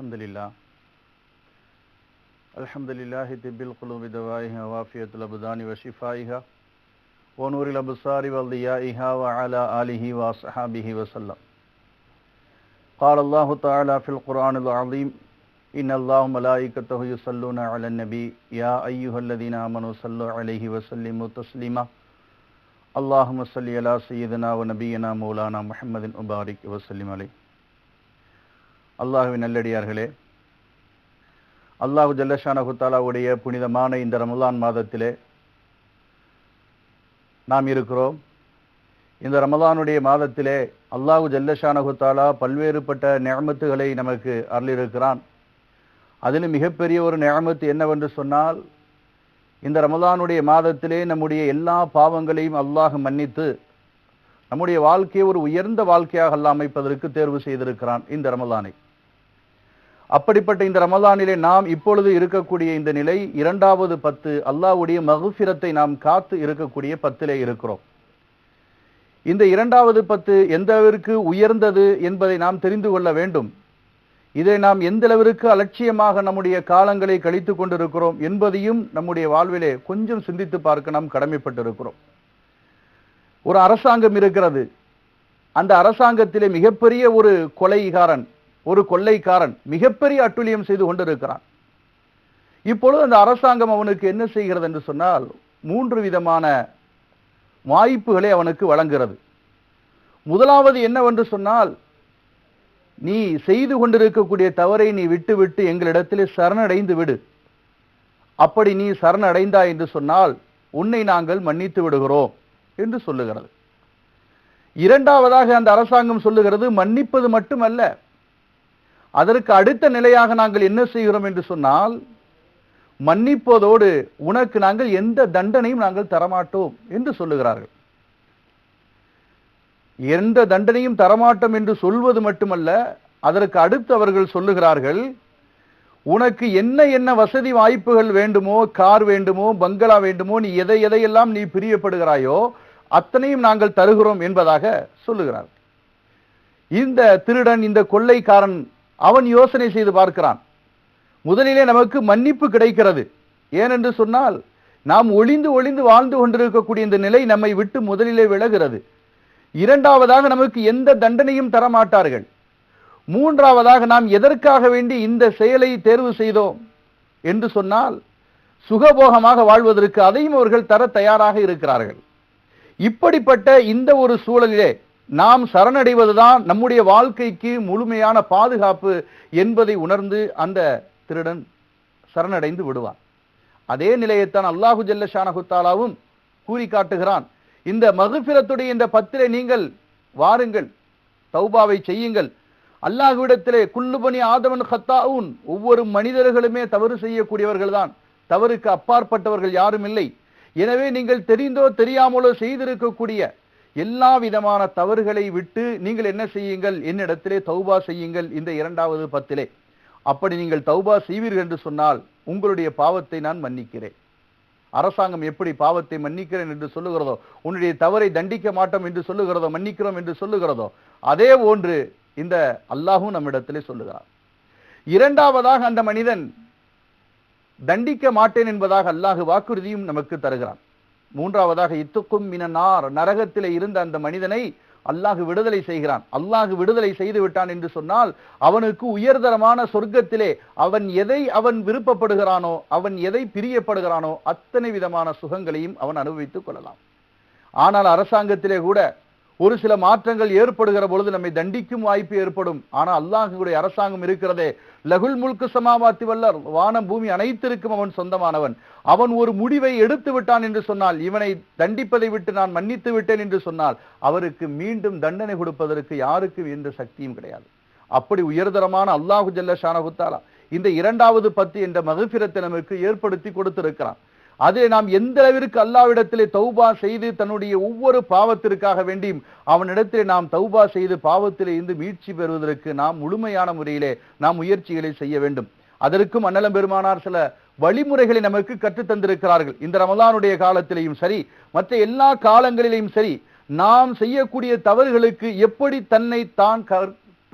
الحمد لله طب القلوب دوائها وعافية الأبدان وشفائها ونور الأبصار وضيائها وعلى آله وأصحابه وسلم. قال الله تعالى في القرآن العظيم إن الله وملائكته يصلون على النبي يا أيها الذين آمنوا صلوا عليه وسلموا تسليما. اللهم صل على سيدنا ونبينا مولانا محمد وبارك وسلم عليه. அல்லாஹ்வின் நல்லடியார்களே, அல்லாஹு ஜல்லஷானஹு தஆலாவுடைய புனிதமான இந்த ரமலான் மாதத்திலே நாம் இருக்கிறோம். இந்த ரமலானுடைய மாதத்திலே அல்லாஹு ஜல்லஷானஹு தஆலா பல்வேறுபட்ட நிஅமத்துகளை நமக்கு அருளியிருக்கிறான். அதில் மிகப்பெரிய ஒரு நிஅமத் என்னவென்று சொன்னால், இந்த ரமலானுடைய மாதத்திலே நம்முடைய எல்லா பாவங்களையும் அல்லாஹ் மன்னித்து நம்முடைய வாழ்க்கையை ஒரு உயர்ந்த வாழ்க்கையாக அல்லாஹ் அமைப்பதற்கு தேர்வு செய்திருக்கிறான் இந்த ரமலானை. அப்படிப்பட்ட இந்த ரமலானிலே நாம் இப்பொழுது இருக்கக்கூடிய இந்த நிலை 2வது 10 அல்லாஹ்வுடைய மக்ஃபிரத்தை நாம் காத்து இருக்கக்கூடிய 10லே இருக்கிறோம். இந்த 2வது 10 எந்த அளவிற்கு உயர்ந்தது என்பதை நாம் தெரிந்து கொள்ள வேண்டும். இதை நாம் எந்த அளவிற்கு அலட்சியமாக நம்முடைய காலங்களை கழித்து கொண்டிருக்கிறோம் என்பதையும் நம்முடைய வாழ்விலே கொஞ்சம் சிந்தித்து பார்க்க நாம் கடமைப்பட்டிருக்கிறோம். ஒரு அரசாங்கம் இருக்கிறது. அந்த அரசாங்கத்திலே மிகப்பெரிய ஒரு கொள்ளைக்காரன் மிகப்பெரிய அட்டுழியம் செய்து கொண்டிருக்கிறான். இப்பொழுது அந்த அரசாங்கம் அவனுக்கு என்ன செய்கிறது என்று சொன்னால், 3 விதமான வாய்ப்புகளை அவனுக்கு வழங்குகிறது. முதலாவது என்னவென்று சொன்னால், நீ செய்து கொண்டிருக்கக்கூடிய தவறை நீ விட்டு எங்களிடத்திலே சரணடைந்து விடு. அப்படி நீ சரணடைந்தாய் என்று சொன்னால் உன்னை நாங்கள் மன்னித்து விடுகிறோம் என்று சொல்லுகிறது. 2வதாக அந்த அரசாங்கம் சொல்லுகிறது, மன்னிப்பது மட்டுமல்ல, அதற்கு அடுத்த நிலையாக நாங்கள் என்ன செய்கிறோம் என்று சொன்னால், மன்னிப்பதோடு உனக்கு நாங்கள் எந்த தண்டனையும் நாங்கள் தரமாட்டோம் என்று சொல்லுகிறார்கள். எந்த தண்டனையும் தரமாட்டோம் என்று சொல்வது மட்டுமல்ல, அதற்கு அடுத்து அவர்கள் சொல்லுகிறார்கள், உனக்கு என்ன வசதி வாய்ப்புகள் வேண்டுமோ, கார் வேண்டுமோ, பங்களா வேண்டுமோ, நீ எதையெல்லாம் நீ பிரியப்படுகிறாயோ அத்தனையும் நாங்கள் தருகிறோம் என்பதாக சொல்லுகிறார். இந்த திருடன், இந்த கொள்ளைக்காரன் அவன் யோசனை செய்து பார்க்கிறான். முதலிலே நமக்கு மன்னிப்பு கிடைக்கிறது. ஏனென்று சொன்னால், நாம் ஒளிந்து வாழ்ந்து கொண்டிருக்கக்கூடிய இந்த நிலை நம்மை விட்டு முதலிலே விலகிறது. 2வதாக நமக்கு எந்த தண்டனையும் தரமாட்டார்கள். 3வதாக நாம் எதற்காக வேண்டி இந்த செயலை தேர்வு செய்தோம் என்று சொன்னால், சுகபோகமாக வாழ்வதற்கு அதையும் அவர்கள் தர தயாராக இருக்கிறார்கள். இப்படிப்பட்ட இந்த ஒரு சூழலிலே நாம் சரணடைவதுதான் நம்முடைய வாழ்க்கைக்கு முழுமையான பாதுகாப்பு என்பதை உணர்ந்து அந்த திருடன் சரணடைந்து விடுவான். அதே நிலையைத்தான் அல்லாஹு ஜல்லஷானஹு தஆலாவும் கூறி காட்டுகிறான். இந்த மக்ஃபிரத்துடைய இந்த 10லே நீங்கள் வாருங்கள், தௌபாவை செய்யுங்கள். அல்லாஹ்விடத்திலே குல்லு பனி ஆதமன் ஹத்தாஊன், ஒவ்வொரு மனிதர்களுமே தவறு செய்யக்கூடியவர்கள் தான், தவறுக்கு அப்பாற்பட்டவர்கள் யாரும் இல்லை. எனவே நீங்கள் தெரிந்தோ தெரியாமலோ செய்திருக்கக்கூடிய எல்லா விதமான தவறுகளை விட்டு நீங்கள் என்ன செய்யுங்கள், என்னிடத்திலே தௌபா செய்யுங்கள் இந்த 2வது 10லே. அப்படி நீங்கள் தௌபா செய்வீர்கள் என்று சொன்னால் உங்களுடைய பாவத்தை நான் மன்னிக்கிறேன். அரசாங்கம் எப்படி பாவத்தை மன்னிக்கிறேன் என்று சொல்லுகிறதோ, உன்னுடைய தவறை தண்டிக்க மாட்டோம் என்று சொல்லுகிறதோ, மன்னிக்கிறோம் என்று சொல்லுகிறதோ, அதே போன்று இந்த அல்லாஹும் நம்மிடத்திலே சொல்லுகிறார். 2வதாக அந்த மனிதன் தண்டிக்க மாட்டேன் என்பதாக அல்லாஹ் வாக்குறுதியும் நமக்கு தருகிறான். 3வதாக இத்துக்கும் மினன்னார், நரகத்திலே இருந்த அந்த மனிதனை அல்லாஹ் விடுதலை செய்கிறான். அல்லாஹ் விடுதலை செய்து விட்டான் என்று சொன்னால் அவனுக்கு உயர்தரமான சொர்க்கத்திலே அவன் விருப்பப்படுகிறானோ, அவன் எதை பிரியப்படுகிறானோ அத்தனை விதமான சுகங்களையும் அவன் அனுபவித்துக் கொள்ளலாம். ஆனால் அரசாங்கத்திலே கூட ஒரு சில மாற்றங்கள் ஏற்படுகிற பொழுது நம்மை தண்டிக்கும் வாய்ப்பு ஏற்படும். ஆனால் அல்லாஹ்வுடைய அரசாங்கம் இருக்கிறதே, லகுல் முல்கு சமாவாத்தி வல்லர், வானம் பூமி அனைத்திற்கும் அவன் சொந்தமானவன். அவன் ஒரு முடிவை எடுத்து விட்டான் என்று சொன்னால், இவனை தண்டிப்பதை விட்டு நான் மன்னித்து விட்டேன் என்று சொன்னால் அவருக்கு மீண்டும் தண்டனை கொடுப்பதற்கு யாருக்கும் எந்த சக்தியும் கிடையாது. அப்படி உயர்தரமான அல்லாஹு ஜல்லஷானஹு தஆலா இந்த 2வது 10 என்ற மக்ஃபிரத்தை நமக்கு ஏற்படுத்தி கொடுத்திருக்கிறான். அதை நாம் எந்த அளவிற்கு அல்லாஹ்விடத்திலே தௌபா செய்து தன்னுடைய ஒவ்வொரு பாவத்திற்காக வேண்டியும் அவனிடத்திலே நாம் தௌபா செய்து பாவத்திலே இருந்து மீட்சி பெறுவதற்கு நாம் முழுமையான முறையிலே நாம் முயற்சிகளை செய்ய வேண்டும். அதற்கும் அன்னலம் பெருமானார் சில வழிமுறைகளை நமக்கு கற்றுத் தந்திருக்கிறார்கள். இந்த ரமலானுடைய காலத்திலேயும் சரி, மற்ற எல்லா காலங்களிலேயும் சரி, நாம் செய்யக்கூடிய தவறுகளுக்கு எப்படி தன்னை தான்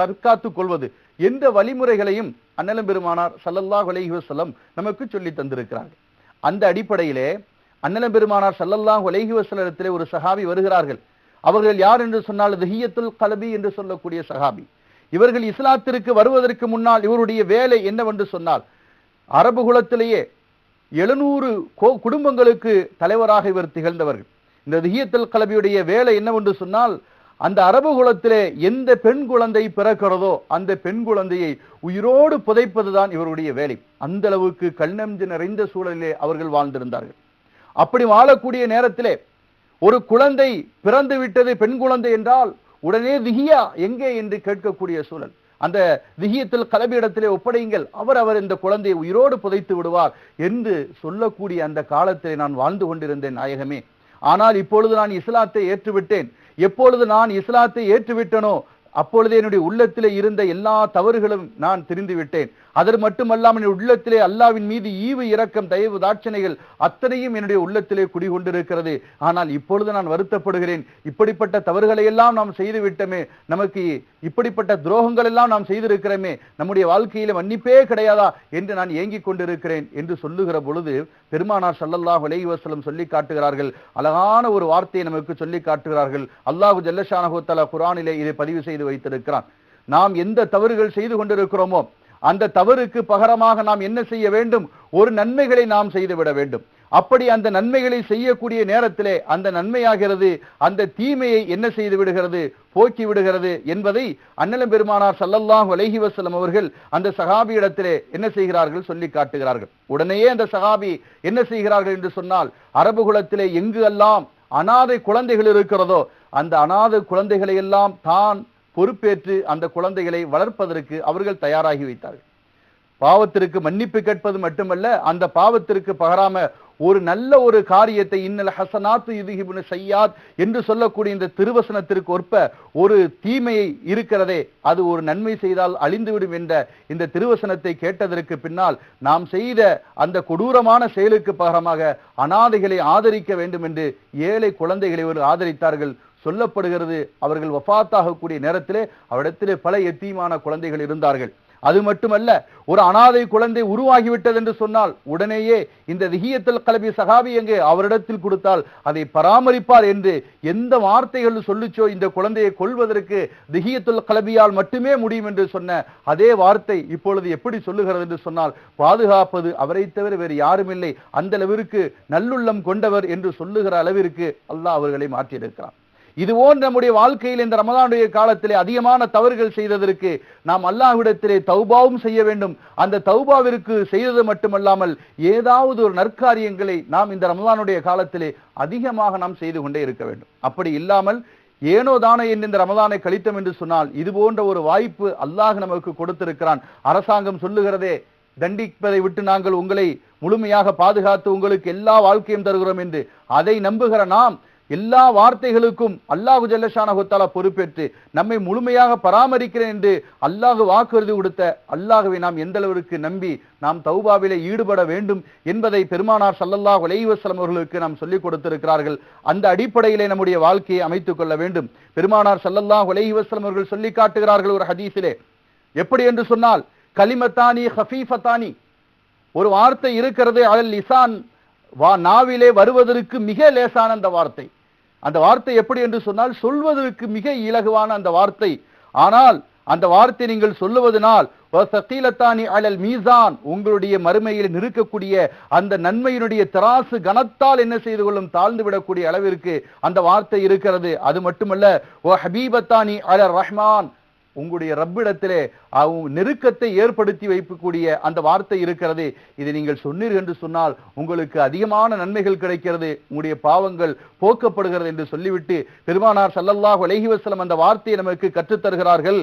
தற்காத்துக் கொள்வது என்ற வழிமுறைகளையும் அண்ணலம் பெருமானார் ஸல்லல்லாஹு அலைஹி வஸல்லம் நமக்கு சொல்லி தந்திருக்கிறார்கள். அந்த அடிப்படையிலே அண்ணலம் பெருமானார் ஸல்லல்லாஹு அலைஹி வஸல்லத்திலே ஒரு சஹாபி வருகிறார்கள். அவர்கள் யார் என்று சொன்னால் திஹியத்துல் கல்பி என்று சொல்லக்கூடிய சஹாபி. இவர்கள் இஸ்லாத்திற்கு வருவதற்கு முன்னால் இவருடைய வேலை என்னவென்று சொன்னால், அரபு குலத்திலேயே 700 குடும்பங்களுக்கு தலைவராக இவர் திகழ்ந்தவர்கள். இந்த திஹியத்துல் கல்பியுடைய வேலை என்னவென்று சொன்னால், அந்த அரபு குலத்திலே எந்த பெண் குழந்தை பிறக்கிறதோ அந்த பெண் குழந்தையை உயிரோடு புதைப்பதுதான் இவருடைய வேலை. அந்த அளவுக்கு கல்நெஞ்சு நிறைந்த சூழலிலே அவர்கள் வாழ்ந்திருந்தார்கள். அப்படி வாழக்கூடிய நேரத்திலே ஒரு குழந்தை பிறந்து விட்டது, பெண் குழந்தை என்றால் உடனே திஹியா எங்கே என்று கேட்கக்கூடிய சூழல். அந்த திஹியத்துல் கல்பி இடத்திலே ஒப்படையுங்கள், அவர் இந்த குழந்தையை உயிரோடு புதைத்து விடுவார் என்று சொல்லக்கூடிய அந்த காலத்திலே நான் வாழ்ந்து கொண்டிருந்தேன் நாயகமே. ஆனால் இப்பொழுது நான் இஸ்லாத்தை ஏற்றுவிட்டேன். எப்பொழுது நான் இஸ்லாத்தை ஏற்றுவிட்டனோ அப்பொழுதே என்னுடைய உள்ளத்திலே இருந்த எல்லா தவறுகளும் நான் தெரிந்து விட்டேன். அது மட்டுமல்லாமல் என்னுடைய உள்ளத்திலே அல்லாஹ்வின் மீது ஈவு இரக்கம் தயவு தாட்சணைகள் அத்தனையும் என்னுடைய உள்ளத்திலே குடிகொண்டிருக்கிறது. ஆனால் இப்பொழுது நான் வருத்தப்படுகிறேன், இப்படிப்பட்ட தவறுகளை எல்லாம் நாம் செய்து விட்டோமே, நமக்கு இப்படிப்பட்ட துரோகங்கள் எல்லாம் நாம் செய்திருக்கிறோமே, நம்முடைய வாழ்க்கையில மன்னிப்பே கிடையாதா என்று நான் ஏங்கிக் கொண்டிருக்கிறேன் என்று சொல்லுகிற பொழுது பெருமானார் ஸல்லல்லாஹு அலைஹி வஸல்லம் சொல்லி காட்டுகிறார்கள். அழகான ஒரு வார்த்தையை நமக்கு சொல்லி காட்டுகிறார்கள். அல்லாஹ் ஜல்லஷானஹு தஆலா குர்ஆனிலே இதை பதிவு செய்து வைத்திருக்கிறான். நாம் எந்த தவறுகள் செய்து கொண்டிருக்கிறோமோ அந்த தவறுக்கு பகரமாக நாம் என்ன செய்ய வேண்டும்? ஒரு நன்மைகளை நாம் செய்துவிட வேண்டும். அப்படி அந்த நன்மைகளை செய்யக்கூடிய நேரத்திலே அந்த நன்மையாகிறது அந்த தீமையை என்ன செய்து விடுகிறது? போக்கி விடுகிறது என்பதை அண்ணலம் பெருமானார் ஸல்லல்லாஹு அலைஹி வஸல்லம் அவர்கள் அந்த சஹாபியிடத்திலே என்ன செய்கிறார்கள்? சொல்லி காட்டுகிறார்கள். உடனேயே அந்த சஹாபி என்ன செய்கிறார்கள் என்று சொன்னால், அரபு குலத்திலே எங்கு எல்லாம் அனாதை குழந்தைகள் இருக்கிறதோ அந்த அனாதை குழந்தைகளை எல்லாம் தான் பொறுப்பேற்று அந்த குழந்தைகளை வளர்ப்பதற்கு அவர்கள் தயாராகி வைத்தார்கள். பாவத்திற்கு மன்னிப்பு கேட்பது மட்டுமல்ல, அந்த பாவத்திற்கு பகராம ஒரு நல்ல ஒரு காரியத்தை இன்னல் ஹசனாத்து யுத்ஹிபுன ஸய்யாத் என்று சொல்லக்கூடிய இந்த திருவசனத்திற்கு ஒற்ப ஒரு தீமையை இருக்கிறதே அது ஒரு நன்மை செய்தால் அழிந்துவிடும் என்ற இந்த திருவசனத்தை கேட்டதற்கு பின்னால் நாம் செய்த அந்த கொடூரமான செயலுக்கு பகரமாக அனாதைகளை ஆதரிக்க வேண்டும் என்று ஏழை குழந்தைகளை அவர்கள் ஆதரித்தார்கள். சொல்லப்படுகிறது அவர்கள் வஃபாத்தாகக்கூடிய நேரத்திலே அவரிடத்திலே பல எத்தீமான குழந்தைகள் இருந்தார்கள். அது மட்டுமல்ல, ஒரு அனாதை குழந்தை உருவாகிவிட்டது என்று சொன்னால் உடனேயே இந்த திஹியத்துல் கல்பி சஹாபி எங்கே அவரிடத்தில் கொடுத்தால் அதை பராமரிப்பார் என்று எந்த வார்த்தைகள் சொல்லிச்சோ இந்த குழந்தையை கொள்வதற்கு திஹியத்துல் கல்பியால் மட்டுமே முடியும் என்று சொன்ன அதே வார்த்தை இப்பொழுது எப்படி சொல்லுகிறது என்று சொன்னால், பாதுகாப்பது அவரை தவிர வேறு யாரும் இல்லை, அந்த அளவிற்கு நல்லுள்ளம் கொண்டவர் என்று சொல்லுகிற அளவிற்கு அல்லாஹ் அவர்களை மாற்றியிருக்கிறார். இதுபோன்று நம்முடைய வாழ்க்கையில் இந்த ரமலானுடைய காலத்திலே அதிகமான தவறுகள் செய்ததற்கு நாம் அல்லாஹ்விடத்திலே தௌபாவும் செய்ய வேண்டும். அந்த தௌபாவிற்கு செய்தது மட்டுமல்லாமல் ஏதாவது ஒரு நற்காரியங்களை நாம் இந்த ரமலானுடைய காலத்திலே அதிகமாக நாம் செய்து கொண்டே இருக்க வேண்டும். அப்படி இல்லாமல் ஏனோ தானே என்று இந்த ரமலானை கழித்தோம் என்று சொன்னால் இது போன்ற ஒரு வாய்ப்பு அல்லாஹ் நமக்கு கொடுத்திருக்கிறான். அரசாங்கம் சொல்லுகிறதே, தண்டிப்பதை விட்டு நாங்கள் உங்களை முழுமையாக பாதுகாத்து உங்களுக்கு எல்லா வாழ்க்கையும் தருகிறோம் என்று. அதை நம்புகிற நாம் எல்லா வார்த்தைகளுக்கும் அல்லாஹ் ஜல்லஷானஹு தஆலா பொறுப்பேற்று நம்மை முழுமையாக பராமரிக்கிறேன் என்று அல்லாஹ் வாக்குறுதி கொடுத்த அல்லாஹ்வை நாம் எந்த அளவிற்கு நம்பி நாம் தௌபாவிலே ஈடுபட வேண்டும் என்பதை பெருமானார் ஸல்லல்லாஹு அலைஹி வஸல்லம் அவர்களுக்கு நாம் சொல்லிக் கொடுத்திருக்கிறார்கள். அந்த அடிப்படையிலே நம்முடைய வாழ்க்கையை அமைத்துக் கொள்ள வேண்டும். பெருமானார் ஸல்லல்லாஹு அலைஹி வஸல்லம் அவர்கள் சொல்லி காட்டுகிறார்கள் ஒரு ஹதீஸிலே, எப்படி என்று சொன்னால், கலிமத்தானி ஹஃபீஃபத்தானி, ஒரு வார்த்தை இருக்கிறது அலல் லிசான், நாவிலே வருவதற்கு மிக லேசான அந்த வார்த்தை. அந்த வார்த்தை எப்படி என்று சொன்னால் சொல்வதற்கு மிக இலகுவான அந்த வார்த்தை. ஆனால் அந்த வார்த்தை நீங்கள் சொல்லுவதனால் வஸகீலத்தானி அலல் மீசான், உங்களுடைய மறுமையில் நிற்கக்கூடிய அந்த நன்மையினுடைய தராசு கனத்தால் என்ன செய்து கொள்ளும்? தாழ்ந்து விடக்கூடிய அளவிற்கு அந்த வார்த்தை இருக்கிறது. அது மட்டுமல்ல, வ ஹபீபத்தானி அலர் ரஹ்மான், உங்களுடைய ரப்பிடத்திலே நெருக்கத்தை ஏற்படுத்தி வைக்கக்கூடிய அந்த வார்த்தை இருக்கிறது. இதை நீங்கள் சொன்னீர்கள் என்று சொன்னால் உங்களுக்கு அதிகமான நன்மைகள் கிடைக்கிறது, உங்களுடைய பாவங்கள் போக்கப்படுகிறது என்று சொல்லிவிட்டு பெருமானார் ஸல்லல்லாஹு அலைஹி வஸல்லம் அந்த வார்த்தையை நமக்கு கற்றுத் தருகிறார்கள்.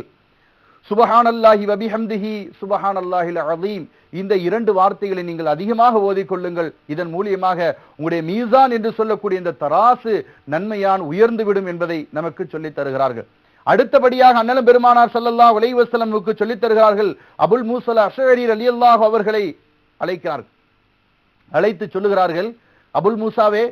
சுபஹானல்லாஹி வ பிஹம்திஹி சுபஹானல்லாஹில் அஸீம். இந்த இரண்டு வார்த்தைகளை நீங்கள் அதிகமாக ஓதிக்கொள்ளுங்கள். இதன் மூலியமாக உங்களுடைய மீசான் என்று சொல்லக்கூடிய இந்த தராசு நன்மையான் உயர்ந்துவிடும் என்பதை நமக்கு சொல்லித் தருகிறார்கள். அடுத்தபடியாக அண்ணலம் பெருமானார் ஸல்லல்லாஹு அலைஹி வஸல்லமுக்கு சொல்லித் தருகிறார்கள். அபுல் மூஸா அஷ்அரி ரலியல்லாஹு அவர்களை அழைக்கிறார்கள். அழைத்து சொல்லுகிறார்கள், அபுல் மூசாவே,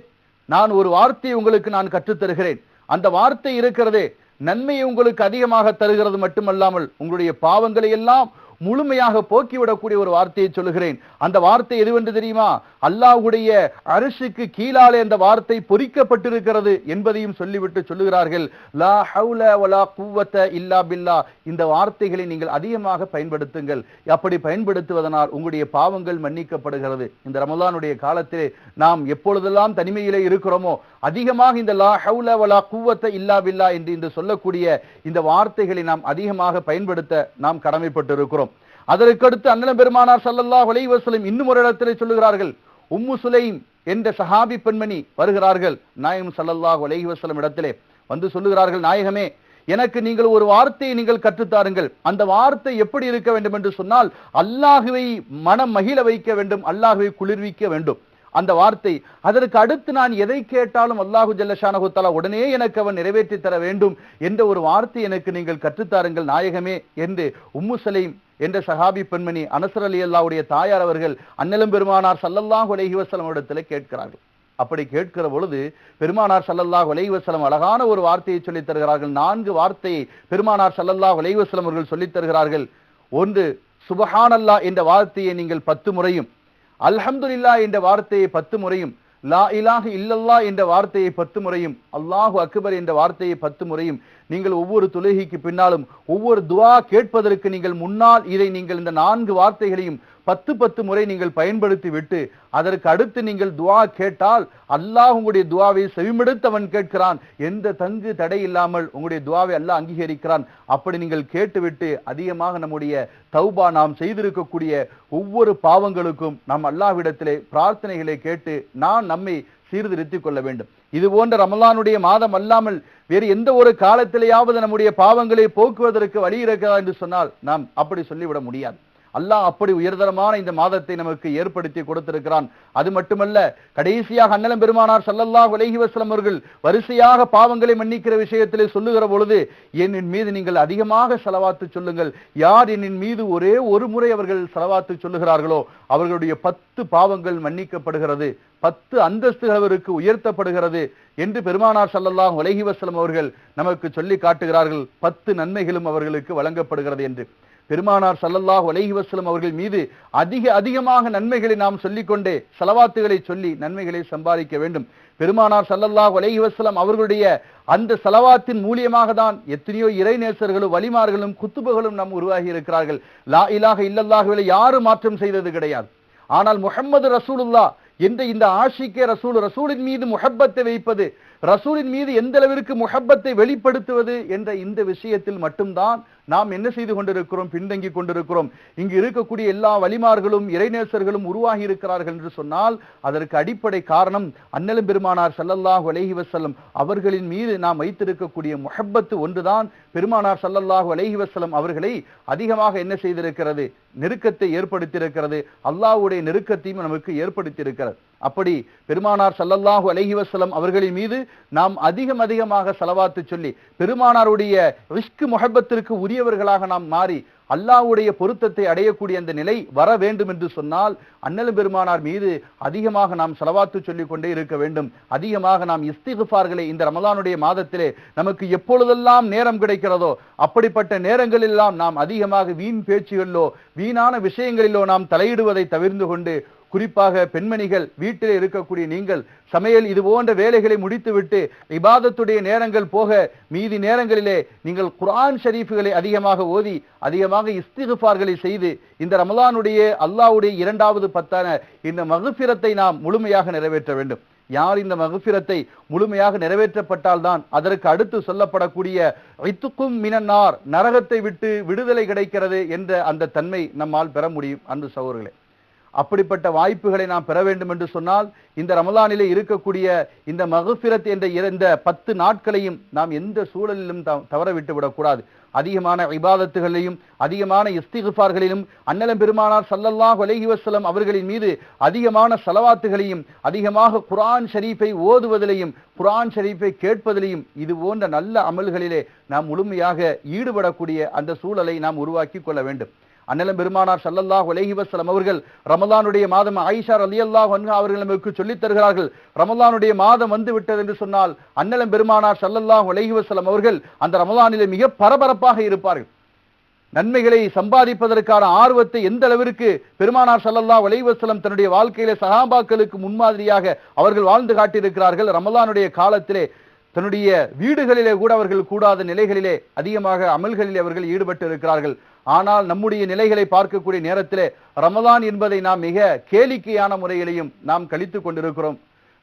நான் ஒரு வார்த்தையை உங்களுக்கு நான் கற்றுத் தருகிறேன். அந்த வார்த்தை இருக்கிறதே, நன்மையை உங்களுக்கு அதிகமாக தருகிறது மட்டுமல்லாமல் உங்களுடைய பாவங்களை எல்லாம் முழுமையாக போக்கிவிடக்கூடிய ஒரு வார்த்தையை சொல்லுகிறேன். அந்த வார்த்தை எதுவென்று தெரியுமா? அல்லாஹ்வுடைய அரிசுக்கு கீழாலே அந்த வார்த்தை பொறிக்கப்பட்டிருக்கிறது என்பதையும் சொல்லிவிட்டு சொல்லுகிறார்கள், லா ஹவுல வலா குவத்த இல்லா பில்லா. இந்த வார்த்தைகளை நீங்கள் அதிகமாக பயன்படுத்துங்கள். அப்படி பயன்படுத்துவதனால் உங்களுடைய பாவங்கள் மன்னிக்கப்படுகிறது. இந்த ரமலானுடைய காலத்திலே நாம் எப்பொழுதெல்லாம் தனிமையிலே இருக்கிறோமோ அதிகமாக இந்த லா ஹவுல வலா குவத்த இல்லா பில்லா என்று இந்த சொல்லக்கூடிய இந்த வார்த்தைகளை நாம் அதிகமாக பயன்படுத்த நாம் கடமைப்பட்டு இருக்கிறோம். அதற்கடுத்து அண்ணல் பெருமானார் ஸல்லல்லாஹு அலைஹி வஸல்லம் இன்னும் ஒரு இடத்திலே சொல்லுகிறார்கள். உம்மு சுலைம் என்ற சஹாபி பெண்மணி வருகிறார்கள் நாயகம் ஸல்லல்லாஹு அலைஹி வஸல்லம் இடத்திலே வந்து சொல்லுகிறார்கள், நாயகமே, எனக்கு நீங்கள் ஒரு வார்த்தையை நீங்கள் கற்றுத்தாருங்கள். அந்த வார்த்தை எப்படி இருக்க வேண்டும் என்று சொன்னால் அல்லாஹ்வை மனம் மகிழ வைக்க வேண்டும், அல்லாஹ்வை குளிர்விக்க வேண்டும். அந்த வார்த்தை, அதற்கு அடுத்து நான் எதை கேட்டாலும் அல்லாஹு ஜல்ல ஷானஹு தஆலா உடனே எனக்கு அவன் நிறைவேற்றி தர வேண்டும் என்ற ஒரு வார்த்தை எனக்கு நீங்கள் கற்றுத்தாருங்கள் நாயகமே என்று உம்மு சுலைம் என்ற சஹாபி பெண்மணி அனஸ் ரலியல்லாஹுடைய தாயார் அவர்கள் அண்ணலும் பெருமானார் ஸல்லல்லாஹு அலைஹி வஸல்லம் இடத்திலே கேட்கிறார்கள். அப்படி கேட்கிற பொழுது பெருமானார் ஸல்லல்லாஹு அலைஹி வஸல்லம் அழகான ஒரு வார்த்தையை சொல்லித் தருகிறார்கள். 4 வார்த்தையை பெருமானார் ஸல்லல்லாஹு அலைஹி வஸல்லம் அவர்கள் சொல்லித் தருகிறார்கள். ஒன்று, சுப்ஹானல்லாஹ் என்ற வார்த்தையை நீங்கள் 10 முறையும், அல்ஹம்துலில்லாஹ் என்ற வார்த்தையை 10 முறையும், லா இலாஹ இல்லல்லாஹ் என்ற வார்த்தையை 10 முறையும், அல்லாஹு அக்பர் என்ற வார்த்தையை 10 முறையும் நீங்கள் ஒவ்வொரு தொழுகைக்கு பின்னாலும் ஒவ்வொரு துஆ கேட்பதற்கு நீங்கள் முன்னால் இதை நீங்கள் இந்த 4 வார்த்தைகளையும் 10 முறை நீங்கள் பயன்படுத்தி விட்டு அதற்கு அடுத்து நீங்கள் துஆ கேட்டால் அல்லாஹ் உங்களுடைய துஆவை செவிமடுத்து அவன் கேட்கிறான். எந்த தங்கு தடை இல்லாமல் உங்களுடைய துஆவை அல்லாஹ் அங்கீகரிக்கிறான். அப்படி நீங்கள் கேட்டுவிட்டு அதிகமாக நம்முடைய தௌபா நாம் செய்திருக்கக்கூடிய ஒவ்வொரு பாவங்களுக்கும் நாம் அல்லாஹ்விடத்திலே பிரார்த்தனைகளை கேட்டு நம்மை சீர்திருத்திக் கொள்ள வேண்டும். இது போன்ற ரமலானுடைய மாதம் அல்லாமல் வேறு எந்த ஒரு காலத்திலேயாவது நம்முடைய பாவங்களை போக்குவதற்கு வழி இருக்கிறதா என்று சொன்னால் நாம் அப்படி சொல்லிவிட முடியாது. அல்லாஹ் அப்படி உயர்தரமான இந்த மாதத்தை நமக்கு ஏற்படுத்தி கொடுத்திருக்கிறான். அது மட்டுமல்ல, கடைசியாக அண்ணலம் பெருமானார் ஸல்லல்லாஹு அலைஹி வஸல்லம் அவர்கள் வரிசையாக பாவங்களை மன்னிக்கிற விஷயத்திலே சொல்லுகிற பொழுது, என்னின் மீது நீங்கள் அதிகமாக ஸலவாத்து சொல்லுங்கள். யார் என்னின் மீது ஒரே ஒரு முறை அவர்கள் ஸலவாத்து சொல்லுகிறார்களோ அவர்களுடைய 10 பாவங்கள் மன்னிக்கப்படுகிறது, 10 அந்தஸ்துகள் அவருக்கு உயர்த்தப்படுகிறது என்று பெருமானார் ஸல்லல்லாஹு அலைஹி வஸல்லம் அவர்கள் நமக்கு சொல்லி காட்டுகிறார்கள். 10 நன்மைகளும் அவர்களுக்கு வழங்கப்படுகிறது என்று. பெருமானார் ஸல்லல்லாஹு அலைஹி வஸல்லம் அவர்கள் மீது அதிகமாக நன்மைகளை நாம் சொல்லிக்கொண்டே ஸலவாத்துகளை சொல்லி நன்மைகளை சம்பாதிக்க வேண்டும். பெருமானார் ஸல்லல்லாஹு அலைஹி வஸல்லம் அவர்களுடைய அந்த ஸலவாத்தின் மூலியமாக தான் எத்தனையோ இறைநேசர்களும் வலிமார்களும் குத்துபுகளும் நாம் உருவாகி இருக்கிறார்கள். லா இலாஹ இல்லல்லாஹுவை யாரும் மாற்றம் செய்தது கிடையாது. ஆனால் முஹம்மது ரசூலுல்லாஹ் என்ற இந்த ஆஷிக்கே ரசூலின் மீது முஹப்பத்தை வைப்பது, ரசூலின் மீது எந்த அளவிற்கு முஹப்பத்தை வெளிப்படுத்துவது என்ற இந்த விஷயத்தில் மட்டும்தான் நாம் என்ன செய்து கொண்டிருக்கிறோம், பின்தங்கி கொண்டிருக்கிறோம். இங்கு இருக்கக்கூடிய எல்லா வலிமார்களும் இறைநேசர்களும் உருவாகி இருக்கிறார்கள் என்று சொன்னால் அதற்கு அடிப்படை காரணம் அண்ணலும் பெருமானார் ஸல்லல்லாஹு அலைஹி வஸல்லம் அவர்களின் மீது நாம் வைத்திருக்கக்கூடிய முஹப்பத்து ஒன்றுதான் பெருமானார் ஸல்லல்லாஹு அலைஹி வஸல்லம் அவர்களை அதிகமாக என்ன செய்திருக்கிறது, நெருக்கத்தை ஏற்படுத்தியிருக்கிறது. அல்லாஹ்வுடைய நெருக்கத்தையும் நமக்கு ஏற்படுத்தியிருக்கிறது. அப்படி பெருமானார் ஸல்லல்லாஹு அலைஹி வஸல்லம் அவர்களின் மீது நாம் அதிகமாக ஸலவாத்து சொல்லி பெருமானாருடைய இஷ்க் முஹப்பத்திற்கு உரியவர்களாக நாம் மாறி அல்லாஹ்வுடைய பொருத்தத்தை அடையக்கூடிய அந்த நிலை வர வேண்டும் என்று சொன்னால் அண்ணலும் பெருமானார் மீது அதிகமாக நாம் ஸலவாத்து சொல்லிக் கொண்டே இருக்க வேண்டும். அதிகமாக நாம் இஸ்திக்ஃபார்களை இந்த ரமலானுடைய மாதத்திலே நமக்கு எப்பொழுதெல்லாம் நேரம் கிடைக்கிறதோ அப்படிப்பட்ட நேரங்களெல்லாம் நாம் அதிகமாக வீண் பேச்சுகளிலோ வீணான விஷயங்களிலோ நாம் தலையிடுவதை தவிர்த்து கொண்டு, குறிப்பாக பெண்மணிகள் வீட்டிலே இருக்கக்கூடிய நீங்கள் சமையல் இது போன்ற வேலைகளை முடித்துவிட்டு இபாதத்துடைய நேரங்கள் போக மீதி நேரங்களிலே நீங்கள் குர்ஆன் ஷரீஃப்களை அதிகமாக ஓதி அதிகமாக இஸ்திக்ஃபார்களை செய்து இந்த ரமலானுடைய அல்லாஹ்வுடைய 2வது 10ஆன இந்த மக்ஃபிரத்தை நாம் முழுமையாக நிறைவேற்ற வேண்டும். யார் இந்த மக்ஃபிரத்தை முழுமையாக நிறைவேற்றப்பட்டால் தான் அதற்கு அடுத்து சொல்லப்படக்கூடிய இத்துக்கும் மினன்னார், நரகத்தை விட்டு விடுதலை கிடைக்கிறது என்ற அந்த தன்மை நம்மால் பெற முடியும். அன்பு சகோதரர்களே, அப்படிப்பட்ட வாய்ப்புகளை நாம் பெற வேண்டும் என்று சொன்னால் இந்த ரமலானிலே இருக்கக்கூடிய இந்த மக்ஃபிரத் என்ற இந்த 10 நாட்களையும் நாம் எந்த சூழலிலும் தவற விட்டு விடக்கூடாது. அதிகமான இபாதத்துகளையும் அதிகமான இஸ்திக்ஃபார்களிலும் அண்ணலம் பெருமானார் ஸல்லல்லாஹு அலைஹி வஸல்லம் அவர்களின் மீது அதிகமான ஸலவாத்துகளையும் அதிகமாக குர்ஆன் ஷரீஃபை ஓதுவதிலையும் குர்ஆன் ஷரீஃபை கேட்பதிலையும் இது போன்ற நல்ல அமல்களிலே நாம் முழுமையாக ஈடுபடக்கூடிய அந்த சூழலை நாம் உருவாக்கி கொள்ள வேண்டும். அண்ணலம் பெருமானார் ஸல்லல்லாஹு அலைஹி வஸல்லம் அவர்கள் ரமலானுடைய மாதம் ஆயிஷா ரலியல்லாஹு அன்ஹா அவர்கள் நமக்கு சொல்லித் தருகிறார்கள். ரமலானுடைய மாதம் வந்து விட்டது என்று சொன்னால் அண்ணலம் பெருமானார் ஸல்லல்லாஹு அலைஹி வஸல்லம் அவர்கள் அந்த ரமலானிலே மிக பரபரப்பாக இருப்பார்கள். நன்மைகளை சம்பாதிப்பதற்கான ஆர்வத்தை எந்த அளவிற்கு பெருமானார் ஸல்லல்லாஹு அலைஹி வஸல்லம் தன்னுடைய வாழ்க்கையிலே சஹாபாக்களுக்கு முன்மாதிரியாக அவர்கள் வாழ்ந்து காட்டியிருக்கிறார்கள். ரமலானுடைய காலத்திலே தன்னுடைய வீடுகளிலே கூட அவர்கள் கூடாத நிலைகளிலே அதிகமாக அமல்களிலே அவர்கள் ஈடுபட்டு இருக்கிறார்கள். ஆனால் நம்முடைய நிலைகளை பார்க்கக்கூடிய நேரத்திலே ரமலான் என்பதை நாம் மிக கேளிக்கையான முறையிலையும் நாம் கழித்துக் கொண்டிருக்கிறோம்.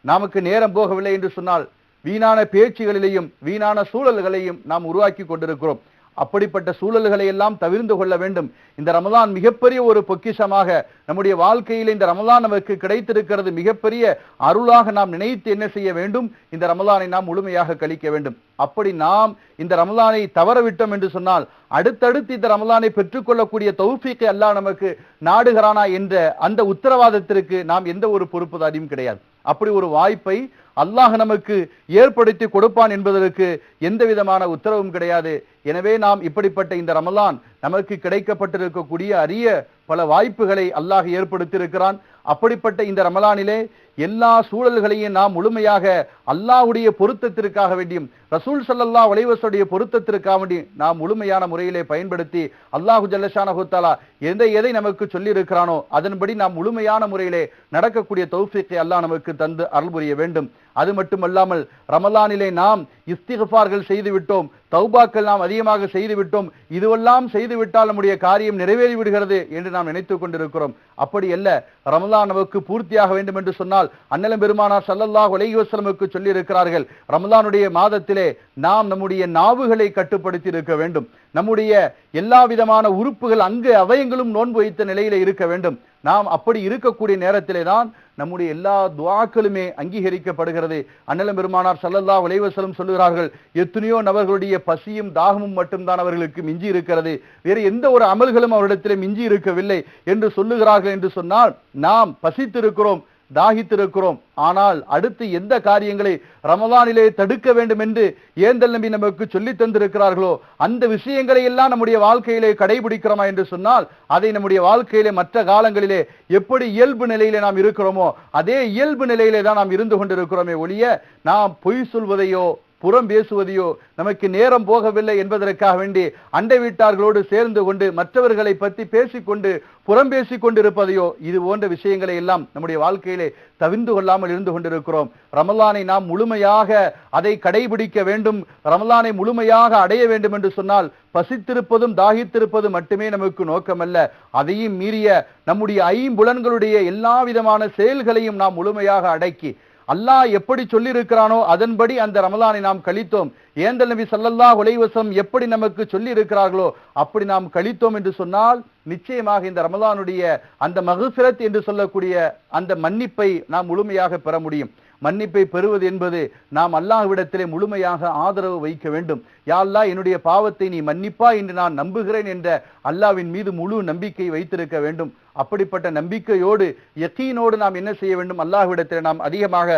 நமக்கு நேரம் போகவில்லை என்று சொன்னால் வீணான பேச்சுகளிலேயும் வீணான சூழல்களையும் நாம் உருவாக்கி கொண்டிருக்கிறோம். அப்படிப்பட்ட சூழல்களை எல்லாம் தவிர்த்து கொள்ள வேண்டும். இந்த ரமலான் மிகப்பெரிய ஒரு பொக்கிஷமாக நம்முடைய வாழ்க்கையில் இந்த ரமலான் நமக்கு கிடைத்திருக்கிறது. மிகப்பெரிய அருளாக நாம் நினைத்து என்ன செய்ய வேண்டும்? இந்த ரமலானை நாம் முழுமையாக கழிக்க வேண்டும். அப்படி நாம் இந்த ரமலானை தவறவிட்டோம் என்று சொன்னால் அடுத்தடுத்து இந்த ரமலானை பெற்றுக்கொள்ளக்கூடிய தௌஃபீக்கை அல்லாஹ் நமக்கு நாடுகிறானா என்ற அந்த உத்தரவாதத்திற்கு நாம் எந்த ஒரு பொறுப்புதாரியும் கிடையாது. அப்படி ஒரு வாய்ப்பை அல்லாஹ் நமக்கு ஏற்படுத்தி கொடுப்பான் என்பதற்கு எந்த விதமான உத்தரவும் கிடையாது. எனவே நாம் இப்படிப்பட்ட இந்த ரமலான் நமக்கு கிடைக்கப்பட்டிருக்கக்கூடிய அரிய பல வாய்ப்புகளை அல்லாஹ் ஏற்படுத்தி இருக்கிறான். அப்படிப்பட்ட இந்த ரமலானிலே எல்லா சூழல்களையும் நாம் முழுமையாக அல்லாஹ்வுடைய பொருத்தத்திற்காக வேண்டியும் ரசூல் ஸல்லல்லாஹு அலைஹி வஸல்லம் பொருத்தத்திற்காக வேண்டி நாம் முழுமையான முறையிலே பயன்படுத்தி அல்லாஹ் ஜல்லஷானஹு தஆலா எதை நமக்கு சொல்லி இருக்கிறானோ அதன்படி நாம் முழுமையான முறையிலே நடக்கக்கூடிய தௌஃபீக்கை அல்லாஹ் நமக்கு தந்து அருள் புரிய வேண்டும். அது மட்டுமல்லாமல் ரமலானிலே நாம் இஸ்திக்ஃபார்கள் செய்து விட்டோம், தௌபாக்கள் நாம் அதிகமாக செய்து விட்டோம், இதுவெல்லாம் செய்துவிட்டால் நம்முடைய காரியம் நிறைவேறி விடுகிறது என்று நாம் நினைத்துக் கொண்டிருக்கிறோம். அப்படி அல்ல. ரமலான் நமக்கு பூர்த்தியாக வேண்டும் என்று சொன்னால் அண்ணலம் பெருமானார் ஸல்லல்லாஹு அலைஹி வஸல்லமுக்கு சொல்லி இருக்கிறார்கள், ரமலானுடைய மாதத்திலே நாம் நம்முடைய நாவுகளை கட்டுப்படுத்தி இருக்க வேண்டும். நம்முடைய எல்லா விதமான உறுப்புகள் அங்கு அவயங்களும் நோன்பு வைத்த நிலையில இருக்க வேண்டும். நாம் அப்படி இருக்கக்கூடிய நேரத்திலே தான் நம்முடைய எல்லா துஆக்களுமே அங்கீகரிக்கப்படுகிறது. அண்ணலம் பெருமானார் ஸல்லல்லாஹு அலைஹி வஸல்லம் சொல்லுகிறார்கள், எத்தனையோ நபர்களுடைய பசியும் தாகமும் மட்டும்தான் அவர்களுக்கு மிஞ்சி இருக்கிறது, வேறு எந்த ஒரு அமல்களும் அவரிடத்திலே மிஞ்சி இருக்கவில்லை என்று சொல்லுகிறார்கள். என்று சொன்னால் நாம் பசித்திருக்கிறோம், தாகித்திருக்கிறோம். ஆனால் அடுத்து எந்த காரியங்களை ரமலானிலே தடுக்க வேண்டும் என்று ஏந்தல் நபி நமக்கு சொல்லி தந்திருக்கிறார்களோ அந்த விஷயங்களை எல்லாம் நம்முடைய வாழ்க்கையிலே கடைபிடிக்கிறோமா என்று சொன்னால் அதை நம்முடைய வாழ்க்கையிலே மற்ற காலங்களிலே எப்படி இயல்பு நிலையிலே நாம் இருக்கிறோமோ அதே இயல்பு நிலையிலே தான் நாம் இருந்து கொண்டிருக்கிறோமே ஒழிய நாம் பொய் சொல்வதையோ புறம் பேசுவதையோ நமக்கு நேரம் போகவில்லை என்பதற்காக வேண்டி அண்டை வீட்டார்களோடு சேர்ந்து கொண்டு மற்றவர்களை பற்றி பேசிக்கொண்டு புறம் பேசிக் கொண்டிருப்பதையோ இது போன்ற விஷயங்களை எல்லாம் நம்முடைய வாழ்க்கையிலே தவிர்ந்து கொள்ளாமல் இருந்து கொண்டிருக்கிறோம். ரமலானை நாம் முழுமையாக அதை கடைபிடிக்க வேண்டும். ரமலானை முழுமையாக அடைய வேண்டும் என்று சொன்னால் பசித்திருப்பதும் தாகித்திருப்பதும் மட்டுமே நமக்கு நோக்கமல்ல, அதையும் மீறிய நம்முடைய ஐம்புலன்களுடைய எல்லா விதமான செயல்களையும் நாம் முழுமையாக அடக்கி அல்லாஹ் எப்படி சொல்லி இருக்கிறானோ அதன்படி அந்த ரமலானை நாம் கழித்தோம். ஏந்தல் நபி ஸல்லல்லாஹு அலைஹி வஸல்லம் எப்படி நமக்கு சொல்லி இருக்கிறார்களோ அப்படி நாம் கழித்தோம் என்று சொன்னால் நிச்சயமாக இந்த ரமலானுடைய அந்த மக்ஃபிரத் என்று சொல்லக்கூடிய அந்த மன்னிப்பை நாம் முழுமையாக பெற முடியும். மன்னிப்பை பெறுவது என்பது நாம் அல்லாஹ்விடத்திலே முழுமையாக ஆதரவு வைக்க வேண்டும். யா அல்லாஹ், என்னுடைய பாவத்தை நீ மன்னிப்பா என்று நான் நம்புகிறேன் என்ற அல்லாஹ்வின் மீது முழு நம்பிக்கை வைத்திருக்க வேண்டும். அப்படிப்பட்ட நம்பிக்கையோடு யகீனோடு நாம் என்ன செய்ய வேண்டும்? அல்லாஹ்விடத்திலே நாம் அதிகமாக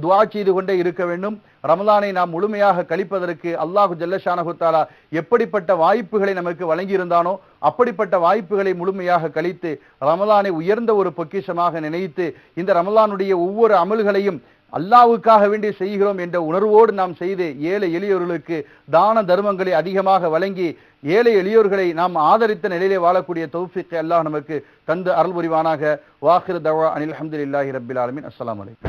துஆ செய்து கொண்டே இருக்க வேண்டும். ரமலானை நாம் முழுமையாக கழிப்பதற்கு அல்லாஹ் ஜல்லஷானஹு தஆலா எப்படிப்பட்ட வாய்ப்புகளை நமக்கு வழங்கியிருந்தானோ அப்படிப்பட்ட வாய்ப்புகளை முழுமையாக கழித்து ரமலானை உயர்ந்த ஒரு பொக்கிஷமாக நினைத்து இந்த ரமலானுடைய ஒவ்வொரு அமல்களையும் அல்லாஹ்வுக்காக வேண்டி செய்கிறோம் என்ற உணர்வோடு நாம் செய்து ஏழை எளியோர்களுக்கு தான தர்மங்களை அதிகமாக வழங்கி ஏழை எளியோர்களை நாம் ஆதரித்த நிலையிலே வாழக்கூடிய தௌஃபீக்கை அல்லாஹ் நமக்கு தந்து அருள் புரிவானாக. வாஹிர் தவா அனில் ஹம்துலில்லாஹி ரப்பில் ஆலமீன். அஸ்ஸலாமு அலைக்கும்.